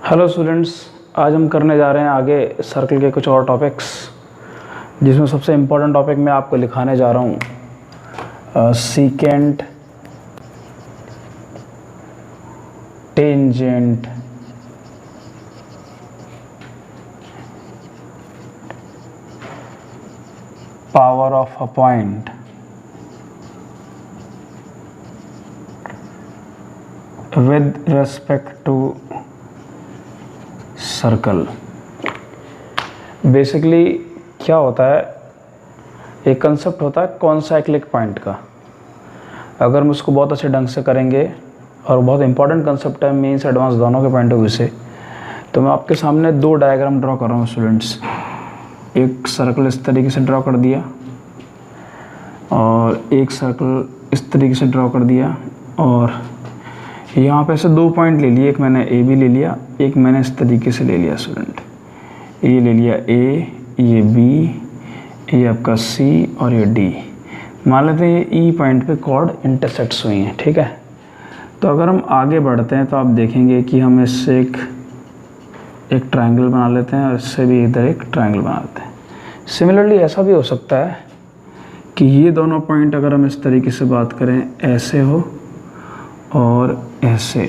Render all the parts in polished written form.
Hello students, आज हम करने जा रहे हैं आगे सर्कल के कुछ और टॉपिक्स, जिसमें सबसे इम्पोर्टेंट टॉपिक मैं आपको लिखाने जा रहा हूँ secant, tangent, power of a point, with respect to circle. Basically क्या होता है, एक कंसेप्ट होता है कॉन्साइक्लिक पॉइंट का। अगर हम उसको बहुत अच्छे ढंग से करेंगे, और बहुत इंपॉर्टेंट कंसेप्ट है मेंस एडवांस दोनों के पॉइंट ऑफ व्यू से, तो मैं आपके सामने दो डायग्राम ड्रॉ कर रहा हूँ स्टूडेंट्स। एक सर्कल इस तरीके से ड्रॉ कर दिया और एक सर्कल इस तरीके से ड्रॉ कर दिया, और यहाँ पे ऐसे दो पॉइंट ले लिए, एक मैंने ए बी ले लिया, एक मैंने इस तरीके से ले लिया स्टूडेंट। ये ले लिया ए, ये बी, ये आपका सी और ये डी। मान लेते हैं ये ई पॉइंट पे कॉर्ड इंटरसेक्ट्स हुई हैं, ठीक है। तो अगर हम आगे बढ़ते हैं तो आप देखेंगे कि हम इससे एक ट्रायंगल बना लेते हैं और इससे भी इधर एक ट्रायंगल बना लेते हैं। सिमिलरली ऐसा भी हो सकता है कि ये दोनों पॉइंट अगर हम इस तरीके से बात करें, ऐसे हो और ऐसे,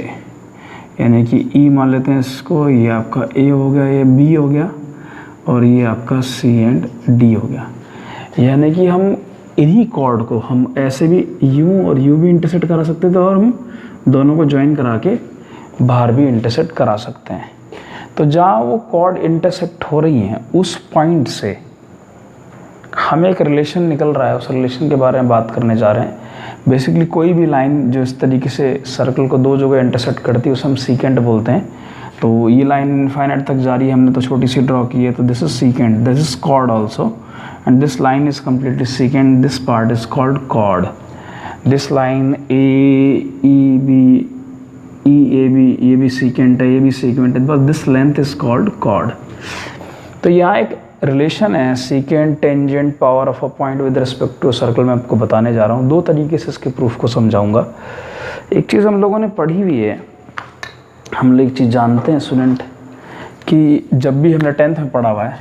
यानी कि ई मान लेते हैं इसको, ये आपका ए हो गया, ये बी हो गया, और ये आपका सी एंड डी हो गया। यानी कि हम इन्हीं कॉर्ड को हम ऐसे भी यू और यू भी इंटरसेक्ट करा सकते थे, और हम दोनों को ज्वाइन करा के बाहर भी इंटरसेक्ट करा सकते हैं। तो जहाँ वो कॉर्ड इंटरसेक्ट हो रही हैं, उस पॉइंट से हमें एक रिलेशन निकल रहा है, उस रिलेशन के बारे में बात करने जा रहे हैं। बेसिकली कोई भी लाइन जो इस तरीके से सर्कल को दो जगह इंटरसेक्ट करती है उसे हम सीकेंट बोलते हैं। तो ये लाइन इनफाइनाइट तक जा रही है, हमने तो छोटी सी ड्रॉ की है, तो this is secant, this is chord also, and this line is completely secant, this part is called chord. This line A E B, E A B, ये भी सीकेंट है, ये भी सीकेंट है, बस this length is called chord. तो यहाँ एक रिलेशन है secant, tangent, power of a point with respect to circle. मैं आपको बताने जा रहा हूँ, दो तरीके से इसके प्रूफ को समझाऊंगा। एक चीज़ हम लोगों ने पढ़ी हुई है, हम लोग एक चीज़ जानते हैं स्टूडेंट, कि जब भी हमने 10th में पढ़ा हुआ है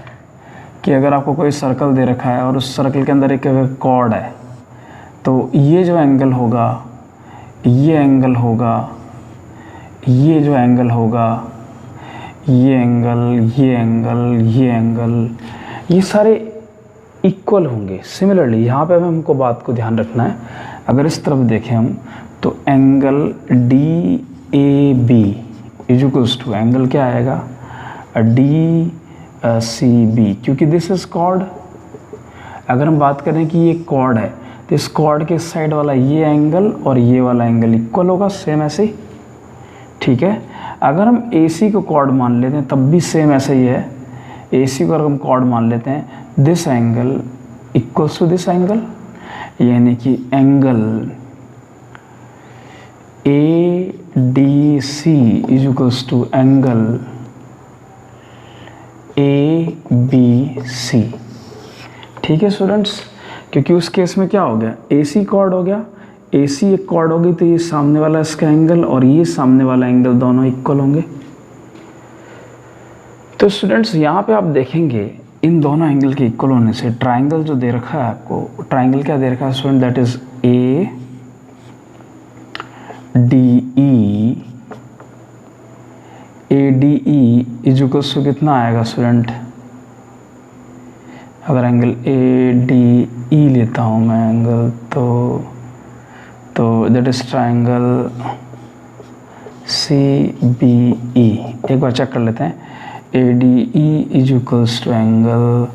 कि अगर आपको कोई सर्कल दे रखा है और उस सर्कल के अंदर एक कॉर्ड है, तो ये जो एंगल होगा, ये एंगल होगा, ये जो एंगल होगा, ये एंगल, ये एंगल, ये एंगल, ये सारे इक्वल होंगे। सिमिलरली यहाँ पे हमको बात को ध्यान रखना है। अगर इस तरफ देखें हम, तो angle D A B is equals to angle क्या आएगा, डी सी बी, क्योंकि दिस इज कॉर्ड। अगर हम बात करें कि ये कॉर्ड है, तो इस कॉर्ड के साइड वाला ये एंगल और ये वाला एंगल इक्वल होगा, सेम ऐसे ही, ठीक है। अगर हम AC को कॉर्ड मान लेते हैं, तब भी सेम ऐसे ही है। AC को अगर हम कॉर्ड मान लेते हैं, this angle equals to this angle, यानी कि angle ADC is equals to angle ABC, ठीक है स्टूडेंट्स। क्योंकि उस केस में क्या हो गया, AC कॉर्ड हो गया, AC एक कॉर्ड होगी, तो ये सामने वाला इसका एंगल और ये सामने वाला एंगल दोनों इक्वल होंगे। तो स्टूडेंट्स यहाँ पे आप देखेंगे इन दोनों एंगल के इक्वल होने से ट्रायंगल जो दे रखा है आपको, ट्रायंगल क्या दे रखा है student, that is ADE is equals to कितना आएगा स्टूडेंट, अगर एंगल ADE लेता हूँ मैं एंगल, तो दैट इज ट्रायंगल CBE। एक बार चेक कर लेते हैं, ADE is equals to angle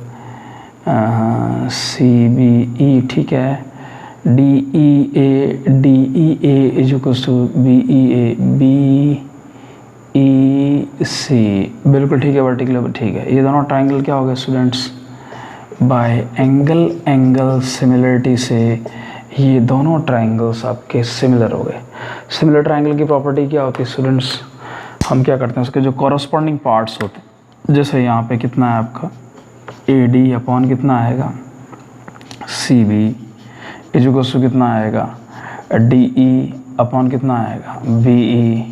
CBE, ठीक है। DEA is equals to BEC, बिल्कुल ठीक है, वर्टिकल, ठीक है। ये दोनों ट्रायंगल क्या हो गए स्टूडेंट्स, बाय एंगल सिमिलरिटी से ये दोनों ट्रायंगल्स आपके सिमिलर हो गए। सिमिलर ट्रायंगल की प्रॉपर्टी क्या होती है स्टूडेंट्स, हम क्या करते हैं, उसके जो कॉरस्पॉन्डिंग पार्ट्स होते हैं, जैसे यहाँ पे कितना है आपका AD अपॉन कितना आएगा CB इज इक्वल्स टू कितना आएगा DE अपॉन कितना आएगा BE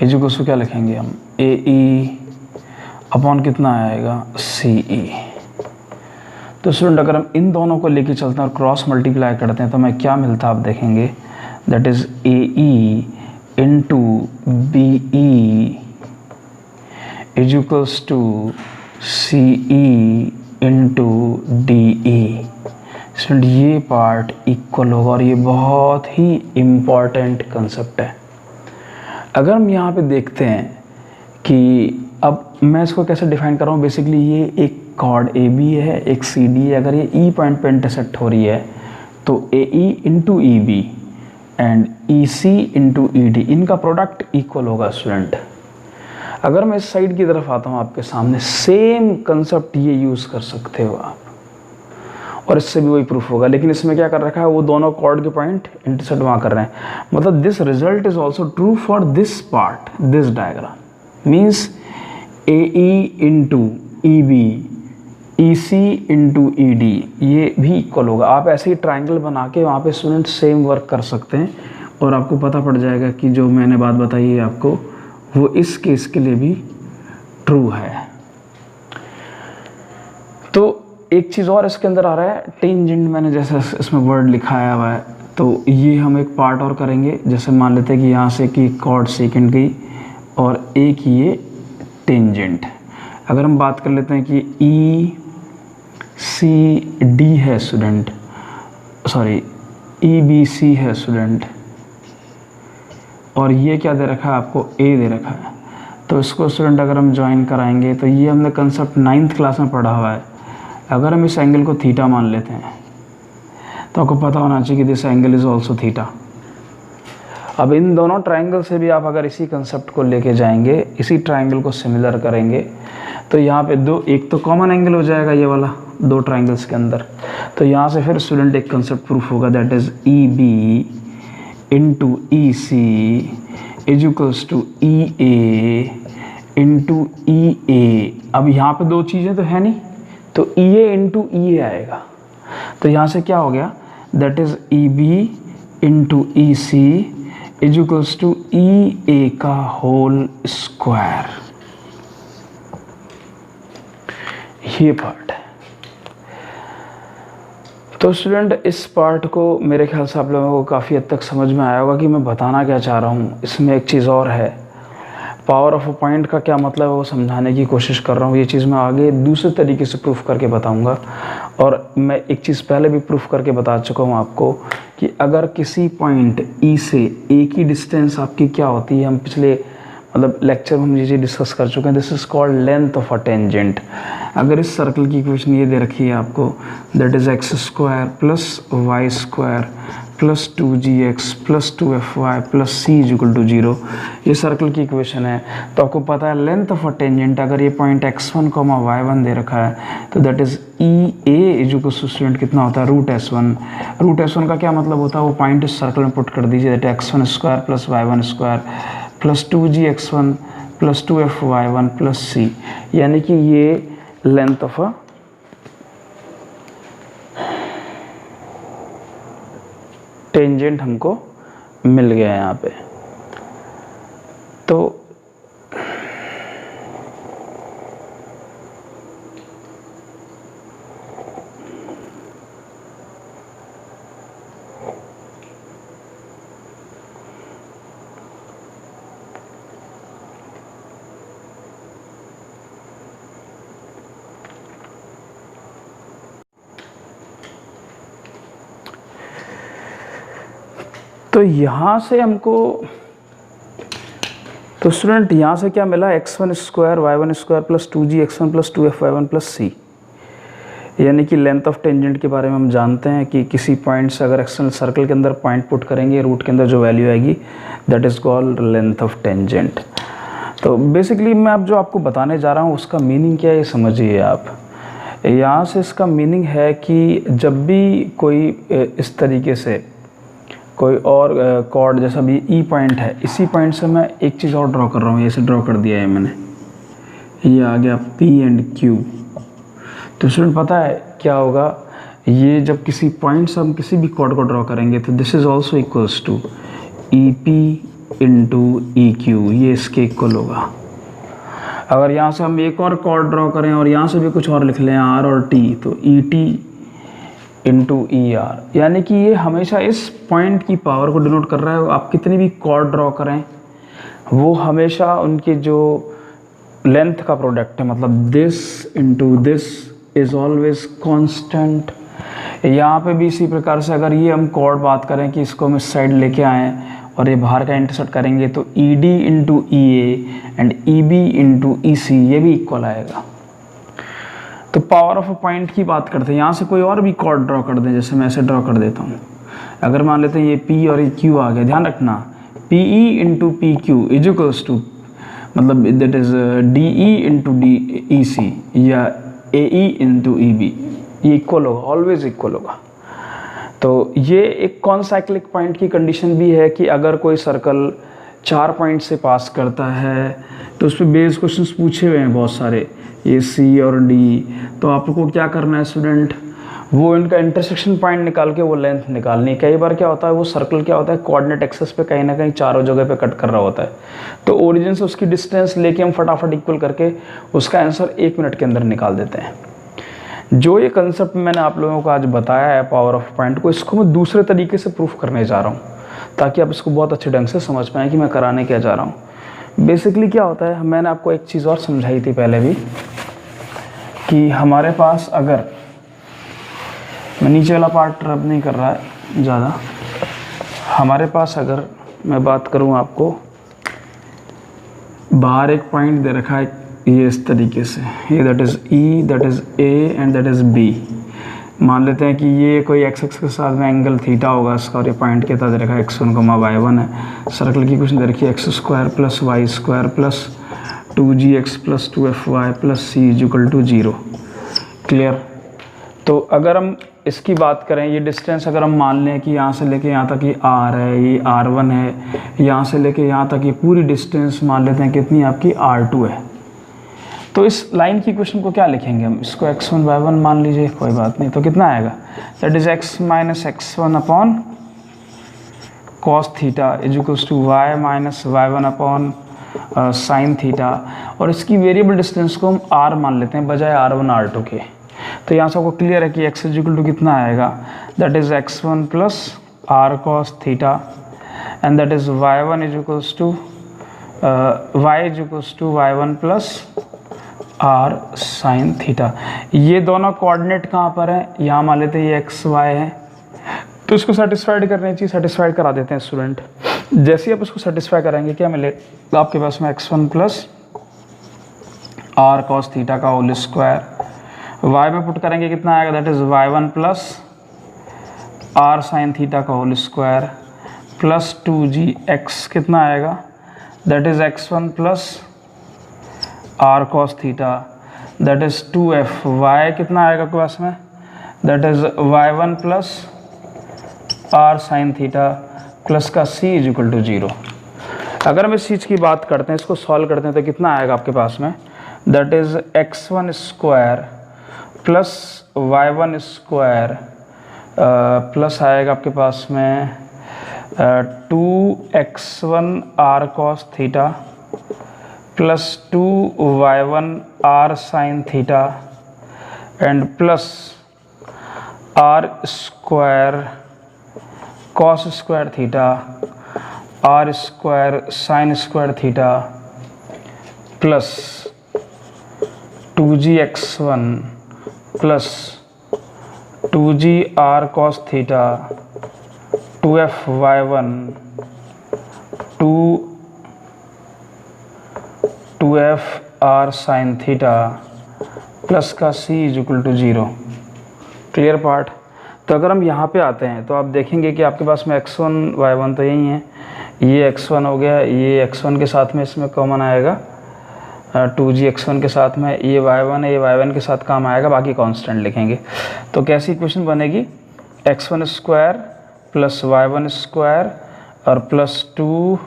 इज इक्वल्स टू क्या लिखेंगे हम ए ई अपॉन कितना आएगा सी ई। तो स्टूडेंट अगर हम इन दोनों को लेके चलते हैं और क्रॉस मल्टीप्लाई करते हैं तो हमें क्या मिलता है आप देखेंगे, that is A E into B E is equals to C E into D E. Student ये पार्ट इक्वल होगा और ये बहुत ही इम्पॉर्टेंट कंसेप्ट है। अगर हम यहाँ पे देखते हैं कि अब मैं इसको कैसे डिफाइन कर रहा हूँ, बेसिकली ये एक कॉर्ड ए बी है, एक सी डी है। अगर ये ई पॉइंट पे इंटरसेक्ट हो रही है तो A E into E B and E C into E D, इनका प्रोडक्ट इक्वल होगा स्टूडेंट। अगर मैं इस साइड की तरफ आता हूँ आपके सामने, सेम कंसेप्ट ये यूज़ कर सकते हो आप, और इससे भी वही प्रूफ होगा। लेकिन इसमें क्या कर रखा है, वो दोनों कॉर्ड के पॉइंट इंटरसेक्ट वहाँ कर रहे हैं। मतलब this result is also true for this part, this diagram means A E into E B E C into E D, ये भी इक्वल होगा। आप ऐसे ही ट्राइंगल बना के वहाँ पे स्टूडेंट सेम वर्क कर सकते हैं और आपको पता पड़ जाएगा कि जो मैंने बात बताई है आपको, वो इस केस के लिए भी ट्रू है। तो एक चीज़ और इसके अंदर आ रहा है, टेंजेंट, मैंने जैसे इसमें वर्ड लिखाया हुआ है, तो ये हम एक पार्ट और करेंगे। जैसे मान लेते हैं कि यहाँ से कि कॉर्ड सेकेंड गई और एक ये टेंजेंट। अगर हम बात कर लेते हैं कि ई सी डी है student, sorry E B C है स्टूडेंट, और ये क्या दे रखा है आपको, ए दे रखा है। तो इसको स्टूडेंट अगर हम ज्वाइन कराएंगे तो ये हमने कंसेप्ट 9th क्लास में पढ़ा हुआ है। अगर हम इस एंगल को थीटा मान लेते हैं तो आपको पता होना चाहिए कि this angle is also theta. अब इन दोनों ट्राइंगल से भी आप अगर इसी कंसेप्ट को लेके जाएंगे, इसी ट्राइंगल को सिमिलर करेंगे, तो यहाँ पे दो, एक तो कॉमन एंगल हो जाएगा ये वाला दो ट्राइंगल्स के अंदर। तो यहाँ से फिर स्टूडेंट एक कंसेप्ट प्रूफ होगा, that is E B into E C is equals to E A into E A. अब यहाँ पे दो चीज़ें तो है नहीं, तो ई ए इंटू ई ए आएगा। तो यहाँ से क्या हो गया, that is E B into E C is equals to E A का होल स्क्वायर। ये पार्ट है। तो स्टूडेंट इस पार्ट को मेरे ख्याल से आप लोगों को काफ़ी हद तक समझ में आया होगा कि मैं बताना क्या चाह रहा हूँ। इसमें एक चीज़ और है, पावर ऑफ अ पॉइंट का क्या मतलब है वो समझाने की कोशिश कर रहा हूँ। ये चीज़ मैं आगे दूसरे तरीके से प्रूफ करके बताऊँगा। और मैं एक चीज़ पहले भी प्रूफ करके बता चुका हूँ आपको कि अगर किसी पॉइंट ई से ए की डिस्टेंस आपकी क्या होती है, हम पिछले मतलब लेक्चर में हम ये चीज़ डिस्कस कर चुके हैं, this is called length of a tangent. अगर इस सर्कल की इक्वेशन ये दे रखी है आपको, that is x square plus y square plus 2gx plus 2fy plus c is equal to 0, ये सर्कल की इक्वेशन है। तो आपको पता है लेंथ ऑफ अ टेंजेंट, अगर ये पॉइंट x1, y1 दे रखा है तो that is E A is equal to student कितना होता है, रूट s1। रूट s1 का क्या मतलब होता है, वो पॉइंट इस सर्कल में पुट कर दीजिए, that x1 square plus y1 square plus 2gx1 plus 2fy1 plus C, यानी कि ये लेंथ ऑफ अ टेंजेंट हमको मिल गया यहाँ पे। तो तो यहाँ से हमको, तो स्टूडेंट यहाँ से क्या मिला, x1 square y1 square plus 2gx1 plus 2fy1 plus C, यानी कि लेंथ ऑफ टेंजेंट के बारे में हम जानते हैं कि किसी पॉइंट से अगर एक्सटर्नल सर्कल के अंदर पॉइंट पुट करेंगे, रूट के अंदर जो वैल्यू आएगी that is called length of tangent. तो बेसिकली मैं अब जो आपको बताने जा रहा हूँ उसका मीनिंग क्या है ये समझिए आप। यहाँ से इसका मीनिंग है कि जब भी कोई इस तरीके से कोई और कॉर्ड, जैसा भी ई पॉइंट है, इसी पॉइंट से मैं एक चीज़ और ड्रॉ कर रहा हूँ, ऐसे ड्रॉ कर दिया है मैंने, ये आ गया पी एंड क्यू। तो स्टूडेंट पता है क्या होगा, ये जब किसी पॉइंट से हम किसी भी कॉर्ड को ड्रॉ करेंगे तो this is also equals to E P into E Q, ये इसके इक्वल होगा। अगर यहाँ से हम एक और कॉर्ड ड्रॉ करें और यहाँ से भी कुछ और लिख लें आर और टी, तो E T into E R, यानी कि ये हमेशा इस पॉइंट की पावर को डिनोट कर रहा है। आप कितनी भी कॉर्ड ड्रॉ करें वो हमेशा उनके जो लेंथ का प्रोडक्ट है, मतलब this into this is always constant. यहाँ पे भी इसी प्रकार से अगर ये हम कॉर्ड बात करें कि इसको हम इस साइड लेके आएँ और ये बाहर का इंटरसेक्ट करेंगे, तो E D into E A and E B into E C ये भी इक्वल आएगा। तो पावर ऑफ अ पॉइंट की बात करते हैं। यहाँ से कोई और भी कॉर्ड ड्रॉ कर दें, जैसे मैं ऐसे ड्रॉ कर देता हूँ। अगर मान लेते हैं ये P और ये Q आ गया, ध्यान रखना P E into P Q is equals to, मतलब that is D E into D E C या A E into E B, ये इक्वल होगा, ऑलवेज इक्वल होगा। तो ये एक कॉनसाइक्लिक पॉइंट की कंडीशन भी है कि अगर कोई सर्कल 4 पॉइंट से पास करता है तो उस पर बेस क्वेश्चंस पूछे हुए हैं बहुत सारे, ये सी और डी। तो आपको क्या करना है स्टूडेंट, वो इनका इंटरसेक्शन पॉइंट निकाल के वो लेंथ निकालनी है। कई बार क्या होता है, वो सर्कल क्या होता है कोऑर्डिनेट एक्सेस पे कहीं ना कहीं चारों जगह पे कट कर रहा होता है, तो ओरिजिन से उसकी डिस्टेंस लेके हम फटाफट इक्वल करके उसका आंसर 1 मिनट के अंदर निकाल देते हैं। जो ये कंसेप्ट मैंने आप लोगों को आज बताया है पावर ऑफ पॉइंट को, इसको मैं दूसरे तरीके से प्रूफ करने जा रहा हूँ ताकि आप इसको बहुत अच्छे ढंग से समझ पाएँ कि मैं कराने क्या जा रहा हूँ। बेसिकली क्या होता है, मैंने आपको एक चीज़ और समझाई थी पहले भी कि हमारे पास, अगर मैं नीचे वाला पार्ट रब नहीं कर रहा है ज़्यादा, हमारे पास अगर मैं बात करूँ आपको, बाहर एक पॉइंट दे रखा है ये इस तरीके से, ये that is E, that is A and that is B. मान लेते हैं कि ये कोई एक्स एक्स के साथ में एंगल थीटा होगा इसका, और ये पॉइंट के साथ दे रखा है x1, y1 है। सर्कल की क्वेश्चन दे रखी है x² + y² + 2gx + 2fy + c = 0। Clear. तो अगर हम इसकी बात करें, ये डिस्टेंस अगर हम मान लें कि यहाँ से लेके यहाँ तक ये r है, ये r1 है, यहाँ से लेके यहाँ तक ये पूरी डिस्टेंस मान लेते हैं कितनी आपकी r2 है। तो इस लाइन की क्वेश्चन को क्या लिखेंगे हम, इसको x1 y1 मान लीजिए, कोई बात नहीं, तो कितना आएगा, that is x - x1 upon cos theta is equals to y - y1 upon sine theta, और इसकी वेरिएबल डिस्टेंस को हम r मान लेते हैं बजाय r1 r2 के। तो यहाँ से आपको क्लियर है कि x इज इक्वल टू कितना आएगा, that is x1 plus r cos theta and that is y1 is equals to y is equals to y1 plus r sine theta. ये दोनों कोऑर्डिनेट कहाँ पर है, यहाँ मान लेते हैं ये x y है, तो इसको सेटिस्फाइड करनी चाहिए, सेटिस्फाइड करा देते हैं स्टूडेंट। जैसे ही आप इसको सेटिस्फाई करेंगे क्या मिलेगा आपके पास में, x1 plus r cos theta का होल स्क्वायर, y में पुट करेंगे कितना आएगा, that is y1 plus r sine theta का होल स्क्वायर प्लस 2gx कितना आएगा, that is x1 plus r cos theta that is 2f, y कितना आएगा आपके पास में, that is y1 plus r sine theta plus का c इज इक्वल टू 0। अगर हम इस चीज़ की बात करते हैं, इसको सॉल्व करते हैं, तो कितना आएगा आपके पास में, that is x1 square plus y1 square plus आएगा आपके पास में 2x1 r cos theta plus 2y1 r sine theta and plus r square cos square theta r square sine square theta plus 2gx1 plus 2g r cos theta 2f(y1) 2f r sine theta plus का c is equal to 0। Clear part. तो अगर हम यहाँ पे आते हैं तो आप देखेंगे कि आपके पास में x1 y1 तो यही है, ये x1 हो गया, ये x1 के साथ में इसमें कॉमन आएगा 2g x1 के साथ में, ये y1 है, ये y1 के साथ काम आएगा, बाकी कांस्टेंट लिखेंगे। तो कैसी इक्वेशन बनेगी, x1 square plus y1 square और प्लस 2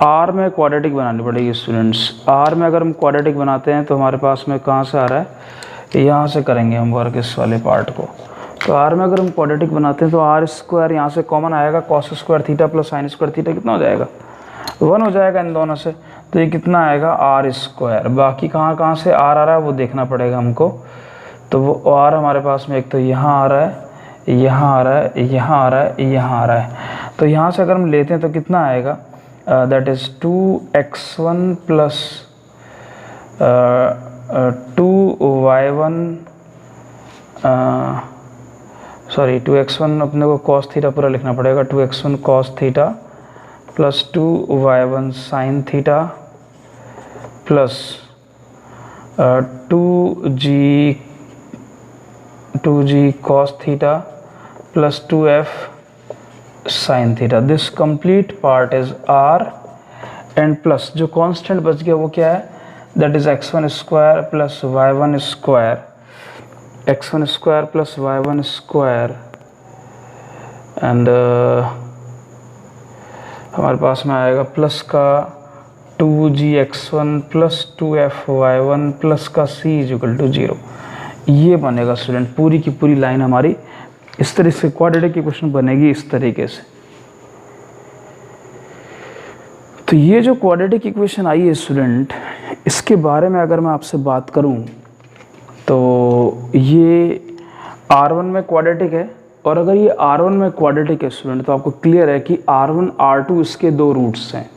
r में क्वाड्रेटिक बनानी पड़ेगी स्टूडेंट्स। r में अगर हम क्वाड्रेटिक बनाते हैं तो हमारे पास में कहाँ से आ रहा है, यहाँ से करेंगे हम वर्क इस वाले पार्ट को। तो आर में अगर हम क्वाड्रेटिक बनाते हैं तो आर स्क्वायर यहाँ से कॉमन आएगा, cos square theta plus sign square theta कितना हो जाएगा, 1 हो जाएगा इन दोनों से। तो ये कितना आएगा आर स्क्वायर। बाकी कहाँ कहाँ से आर आ रहा है वो देखना पड़ेगा हमको। तो वो आर हमारे पास में एक तो यहाँ आ रहा है, यहाँ आ रहा है, यहाँ आ रहा है, यहाँ आ रहा है। तो यहाँ से अगर हम लेते हैं तो कितना आएगा, that is 2x1 plus 2y1 sorry 2x1 अपने को कॉस थीटा पूरा लिखना पड़ेगा, 2x1 cos theta plus 2y1 sign theta plus 2g cos theta plus 2f sin theta. This complete part is r and plus जो constant बच गया वो क्या है, that is x1 square plus y1 square, x1 square plus y1 square and हमारे पास में आएगा plus का 2gx1 प्लस 2fy1 प्लस का c इज इक्वल टू 0। ये बनेगा स्टूडेंट पूरी की पूरी लाइन हमारी इस तरह से क्वाड्रेटिक इक्वेशन बनेगी इस तरीके से। तो ये जो क्वाड्रेटिक इक्वेशन आई है स्टूडेंट, इसके बारे में अगर मैं आपसे बात करूं तो ये R1 में क्वाड्रेटिक है, और अगर ये R1 में क्वाड्रेटिक है स्टूडेंट तो आपको क्लियर है कि R1 R2 इसके दो रूट्स हैं।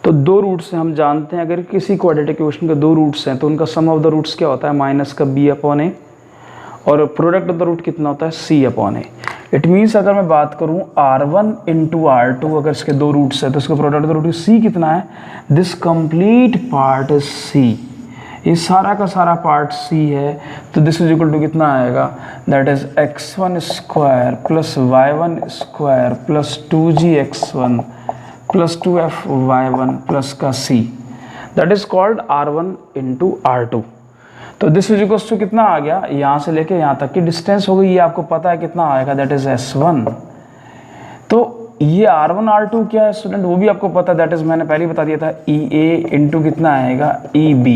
तो दो रूट्स हैं, हम जानते हैं अगर किसी क्वाड्रेटिक इक्वेशन के दो रूट्स हैं तो उनका सम ऑफ द रूट्स क्या होता है, माइनस का b अपॉन ए, और प्रोडक्ट ऑफ द रूट कितना होता है, c upon A. It means अगर मैं बात करूं R1 इंटू R2, अगर इसके दो रूट्स है तो इसका product of the root c कितना है, this complete part is c, ये सारा का सारा पार्ट c है। तो दिस इज इक्वल टू कितना आएगा, that is x1 square plus y1 square plus 2gx1 plus 2fy1 plus का c, that is called R1 into R2। तो दिस इज इक्वल टू कितना आ गया, यहाँ से लेके यहाँ तक की डिस्टेंस हो गई, ये आपको पता है कितना आएगा, दैट इज s1। तो ये R1 R2 क्या है स्टूडेंट, वो भी आपको पता है, दैट इज मैंने पहले ही बता दिया था, EA इंटू कितना आएगा EB।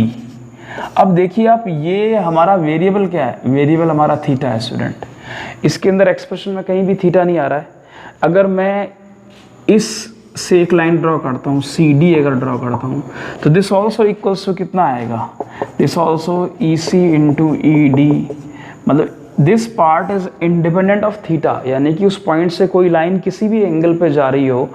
अब देखिए आप, ये हमारा वेरिएबल क्या है, वेरिएबल हमारा थीटा है स्टूडेंट। इसके अंदर एक्सप्रेशन में कहीं भी थीटा नहीं आ रहा है। अगर मैं इस से एक लाइन ड्रॉ करता हूँ, CD अगर ड्रॉ करता हूँ तो दिस ऑल्सो इक्वल्स टू कितना आएगा, this also EC into ED, मतलब this part is independent of theta, यानी कि उस पॉइंट से कोई लाइन किसी भी एंगल पे जा रही हो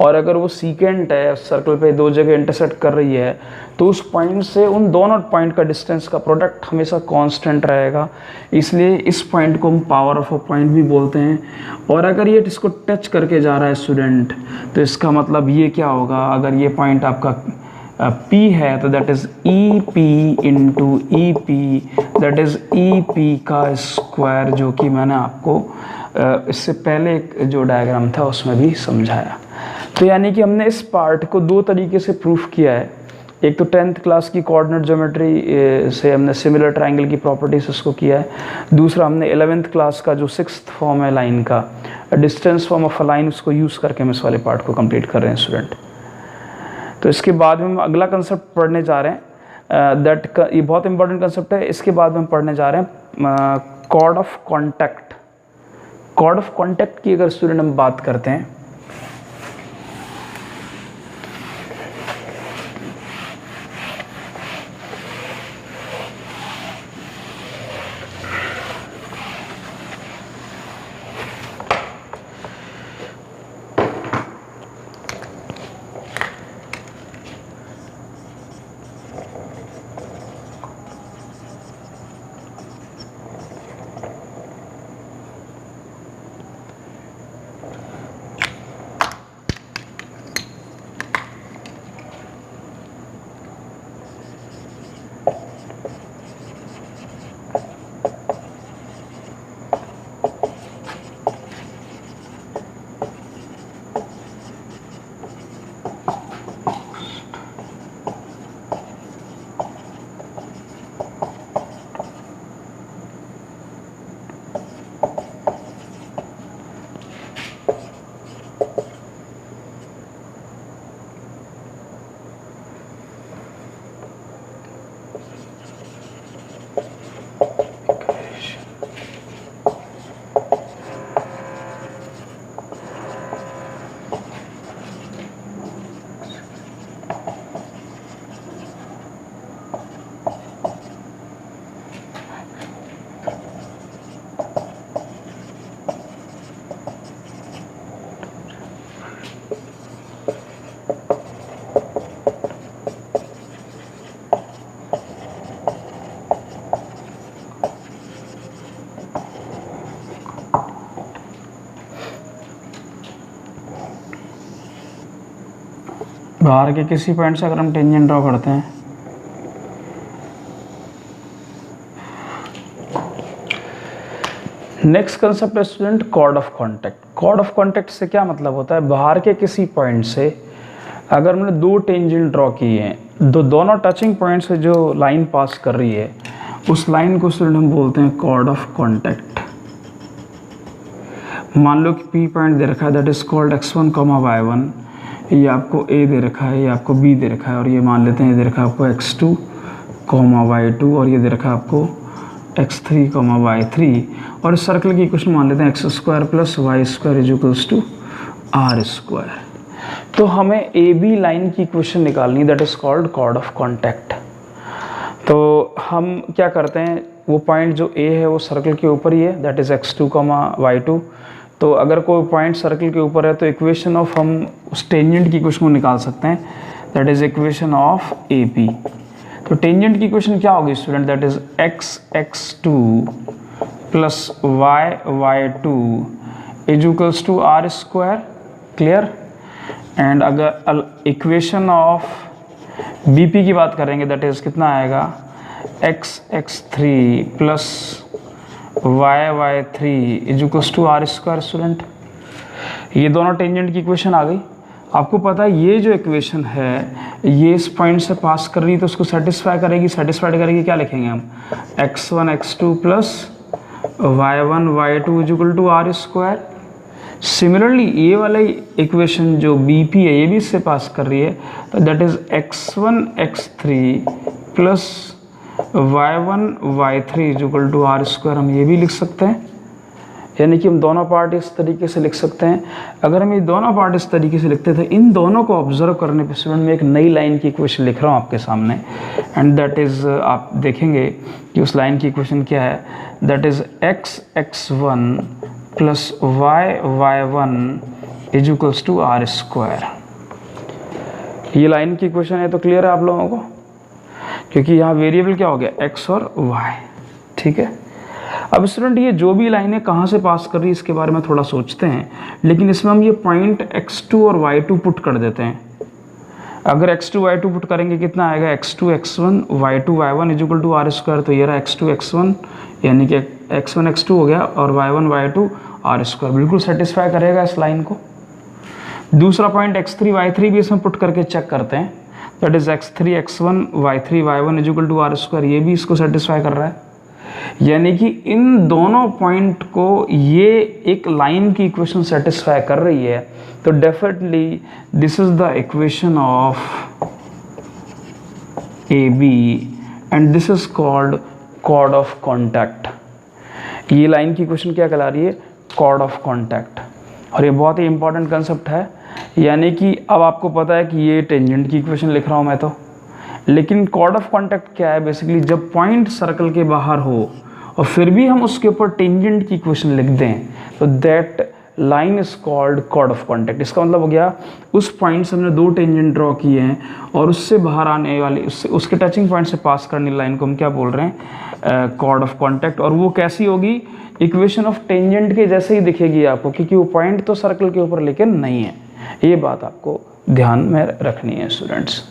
और अगर वो सीकेंट है, सर्कल पे दो जगह इंटरसेक्ट कर रही है, तो उस पॉइंट से उन दोनों पॉइंट का डिस्टेंस का प्रोडक्ट हमेशा कांस्टेंट रहेगा। इसलिए इस पॉइंट को हम पावर ऑफ अ पॉइंट भी बोलते हैं। और अगर ये इसको टच करके जा रहा है स्टूडेंट, तो इसका मतलब ये क्या होगा, अगर ये पॉइंट आपका P है तो that is EP into EP, that is EP का स्क्वायर, जो कि मैंने आपको इससे पहले एक जो डायग्राम था उसमें भी समझाया। तो यानी कि हमने इस पार्ट को दो तरीके से प्रूफ किया है। एक तो 10th क्लास की कोऑर्डिनेट ज्योमेट्री से हमने सिमिलर ट्राइंगल की प्रॉपर्टीज उसको किया है। दूसरा हमने 11th क्लास का जो 6th फॉर्म है लाइन का, distance form of a line, उसको यूज़ करके हम इस वाले पार्ट को कंप्लीट कर रहे हैं स्टूडेंट। तो इसके बाद में हम अगला कंसेप्ट पढ़ने जा रहे हैं, ये बहुत इंपॉर्टेंट कंसेप्ट है। इसके बाद में हम पढ़ने जा रहे हैं chord of contact. Chord of contact की अगर स्टूडेंट हम बात करते हैं, बाहर के किसी पॉइंट से अगर हम टेंजेंट ड्रॉ करते हैं, नेक्स्ट कंसेप्ट है student chord of contact. Chord of contact से क्या मतलब होता है, बाहर के किसी पॉइंट से अगर हमने दो टेंजेंट ड्रॉ किए हैं, दोनों टचिंग पॉइंट से जो लाइन पास कर रही है उस लाइन को स्टूडेंट हम बोलते हैं कॉर्ड ऑफ कांटेक्ट। मान लो कि पी पॉइंट दे रखा है, that is called x1, y1, ये आपको ए दे रखा है, ये आपको बी दे रखा है, और ये मान लेते हैं ये दे रखा है आपको x2, y2, और ये दे रखा है आपको x3, y3, और इस सर्कल की इक्वेशन मान लेते हैं x² + y² = r²। तो हमें ए बी लाइन की इक्वेशन निकालनी, that is called chord of contact. तो हम क्या करते हैं, वो पॉइंट जो ए है वो सर्कल के ऊपर ही है, दैट इज x2, y2। तो अगर कोई पॉइंट सर्कल के ऊपर है तो इक्वेशन ऑफ हम उस टेंजेंट की इक्वेशन को निकाल सकते हैं, that is equation of A P. तो टेंजेंट की इक्वेशन क्या होगी student, that is x2 + y2 = r²। Clear. And अगर इक्वेशन ऑफ बीपी की बात करेंगे, दैट इज कितना आएगा, x3 + y3 = r²। स्टूडेंट ये दोनों टेंजेंट की इक्वेशन आ गई। आपको पता है ये जो इक्वेशन है ये इस पॉइंट से पास कर रही है तो उसको सेटिस्फाई करेगी। सेटिस्फाइड करेगी क्या लिखेंगे हम, x1 x2 + y1 y2 = r²। Similarly ये वाला इक्वेशन जो बीपी है ये भी इससे पास कर रही है, तो that is x1 x3 + y1 y3 = r²। हम ये भी लिख सकते हैं, यानी कि हम दोनों पार्ट इस तरीके से लिख सकते हैं। अगर हम ये दोनों पार्ट इस तरीके से लिखते थे, इन दोनों को ऑब्जर्व करने पे स्टूडेंट मैं एक नई लाइन की इक्वेशन लिख रहा हूँ आपके सामने, एंड दैट इज़ आप देखेंगे कि उस लाइन की इक्वेशन क्या है, that is x1 + y1 = r²। ये लाइन की इक्वेशन है, तो क्लियर है आप लोगों को, क्योंकि यहाँ वेरिएबल क्या हो गया, x और y। ठीक है। अब स्टूडेंट ये जो भी लाइनें कहाँ से पास कर रही है इसके बारे में थोड़ा सोचते हैं, लेकिन इसमें हम ये पॉइंट x2 और y2 पुट कर देते हैं। अगर x2 y2 पुट करेंगे कितना आएगा, x2 x1 y2 y1 = r²। तो ये रहा x2 x1, यानी कि x1 x2 हो गया, और y1 y2 r²। बिल्कुल सेटिस्फाई करेगा इस लाइन को। दूसरा पॉइंट x3 y3 भी इसमें पुट करके चेक करते हैं, that is x3 x1 y3 y1 = r²। ये भी इसको सेटिस्फाई कर रहा है, यानी कि इन दोनों पॉइंट को ये एक लाइन की इक्वेशन सेटिस्फाई कर रही है। तो definitely this is the equation of A B and this is called chord of contact. ये लाइन की इक्वेशन क्या कहला रही है, कॉर्ड ऑफ कांटेक्ट। और ये बहुत ही इंपॉर्टेंट कंसेप्ट है, यानी कि अब आपको पता है कि ये टेंजेंट की इक्वेशन लिख रहा हूँ मैं तो, लेकिन कॉर्ड ऑफ कांटेक्ट क्या है, बेसिकली जब पॉइंट सर्कल के बाहर हो और फिर भी हम उसके ऊपर टेंजेंट की इक्वेशन लिख दें, तो that line is called chord of contact. इसका मतलब हो गया उस पॉइंट से हमने दो टेंजेंट ड्रॉ किए हैं और उससे बाहर आने वाली उसके टचिंग पॉइंट से पास करने लाइन को हम क्या बोल रहे हैं, कॉर्ड ऑफ कांटेक्ट। और वो कैसी होगी, इक्वेशन ऑफ टेंजेंट के जैसे ही दिखेगी आपको, क्योंकि वो पॉइंट तो सर्कल के ऊपर लेकिन नहीं है। ये बात आपको ध्यान में रखनी है स्टूडेंट्स।